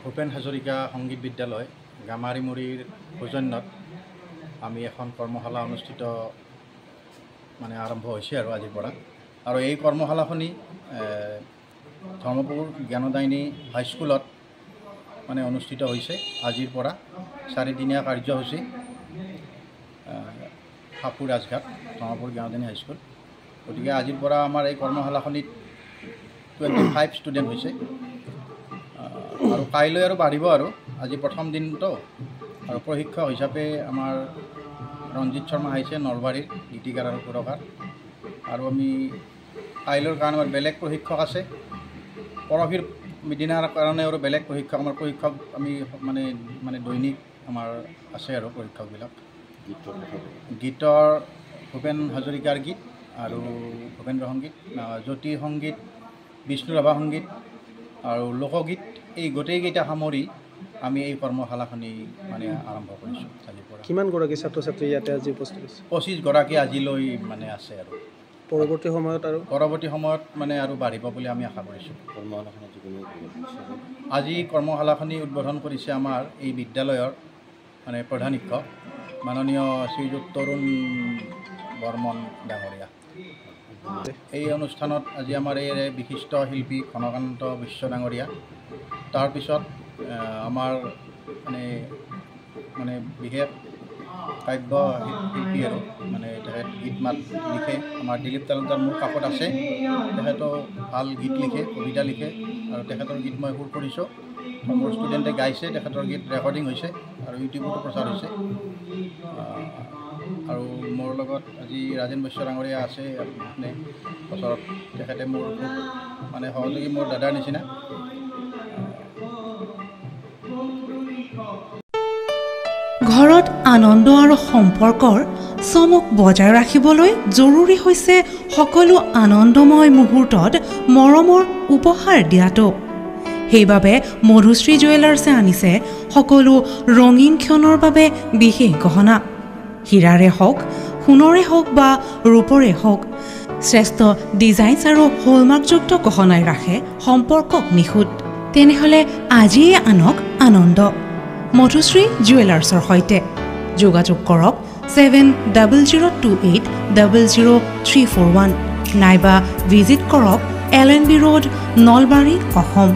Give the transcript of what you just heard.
ভূপেন হাজৰিকা সংগীত বিদ্যালয় গামাৰিমুৰিৰ সৌজন্যত আমি এখন কৰ্মশালা অনুষ্ঠিত আৰম্ভ হৈছে আজিৰ পৰা আৰু এই কৰ্মশালাখনি ধৰ্মপুৰ জ্ঞানদায়িনী হাইস্কুলত অনুষ্ঠিত হৈছে আজিৰ পৰা 4দিনীয়া কাৰ্যসূচী হাপুৰ ৰাজঘাট ধৰ্মপুৰ জ্ঞানদায়িনী হাইস্কুল গতিকে আজিৰ পৰা আমাৰ এই কৰ্মশালাখনিত 25 ষ্টুডেণ্ট হৈছে আৰু কাইলৈ আৰু বাঢ়িব আৰু আজি প্ৰথম দিনটো আৰু প্ৰশিক্ষক হিচাপে আমাৰ ৰঞ্জিত শৰ্মা আহিছে নলবাৰীৰ গীতিকাৰ আৰু সুৰকাৰ আৰু আমি কাইলৈৰ কাৰণে আমাৰ বেলেগ প্ৰশিক্ষক আছে পৰহিৰ দিনাৰ কাৰণে আৰু বেলেগ প্ৰশিক্ষক আমি দৈনিক আমাৰ আছে আৰু প্ৰশিক্ষকবিলাক গীতৰ ভূপেন হাজৰিকাৰ গীত আৰু ভূপেন্দ্ৰ সংগীত জ্যোতি সংগীত বিষ্ণু ৰাভা সংগীত আৰু লোকগীত এই গোটেইকেইটা সামৰি আমি এই কৰ্মশালাখনি আৰম্ভ কৰিছোঁ আজিৰ পৰা। কিমানগৰাকী ছাত্ৰ ছাত্ৰী ইয়াতে আজি উপস্থিত আছে? 25 গৰাকী আজিলৈ আছে আৰু পৰৱৰ্তী সময়ত আৰু বাঢ়িব বুলি আমি আশা কৰিছোঁ। আজি কৰ্মশালাখনি উদ্বোধন কৰিছে আমাৰ এই বিদ্যালয়ৰ প্ৰধান শিক্ষক মাননীয় শ্ৰীযুত তৰুণ বৰ্মন ডাঙৰীয়া। এই অনুষ্ঠানত আজি আমাৰ এই বিশিষ্ট শিল্পী ঘনকান্ত বিশ্ব ডাঙৰীয়া তাৰপিছত আমাৰ বিশেষ কাব্য শিল্পী আৰু তেখেত গীত মাত লিখে আমাৰ দিলীপ তালুকদাৰ মোৰ কাষত আছে তেখেতেও ভাল গীত লিখে কবিতা লিখে আৰু তেখেতৰ গীত মই সুৰ কৰিছোঁ মোৰ ষ্টুডেণ্টে গাইছে তেখেতৰ গীত ৰেকৰ্ডিং হৈছে আৰু ইউটিউবতো প্ৰচাৰ হৈছে আৰু মোৰ লগত আজি ৰাজেন বৈশ্য ডাঙৰীয়া আছে ওচৰত তেখেতে মোৰ সহযোগী মোৰ দাদাৰ নিচিনা। ঘৰত আনন্দ আৰু সম্পৰ্কৰ চমক বজাই ৰাখিবলৈ জৰুৰী হৈছে সকলো আনন্দময় মুহূৰ্তত মৰমৰ উপহাৰ দিয়াটো। সেইবাবে মধুশ্ৰী জুৱেলাৰ্ছে আনিছে সকলো ৰঙীন ক্ষণৰ বাবে বিশেষ গহনা। হীৰাৰে হওক সোণৰে হওক বা ৰূপৰে হওক শ্ৰেষ্ঠ ডিজাইনছ আৰু হলমাৰ্কযুক্ত গহনাই ৰাখে সম্পৰ্কক নিখুঁত। তেনেহ'লে আজিয়ে আনক আনন্দ মধুশ্ৰী জুৱেলাৰ্ছৰ সৈতে যোগাযোগ কৰক 7028000341 নাইবা ভিজিট কৰক LNB ৰোড নলবাৰী অসম।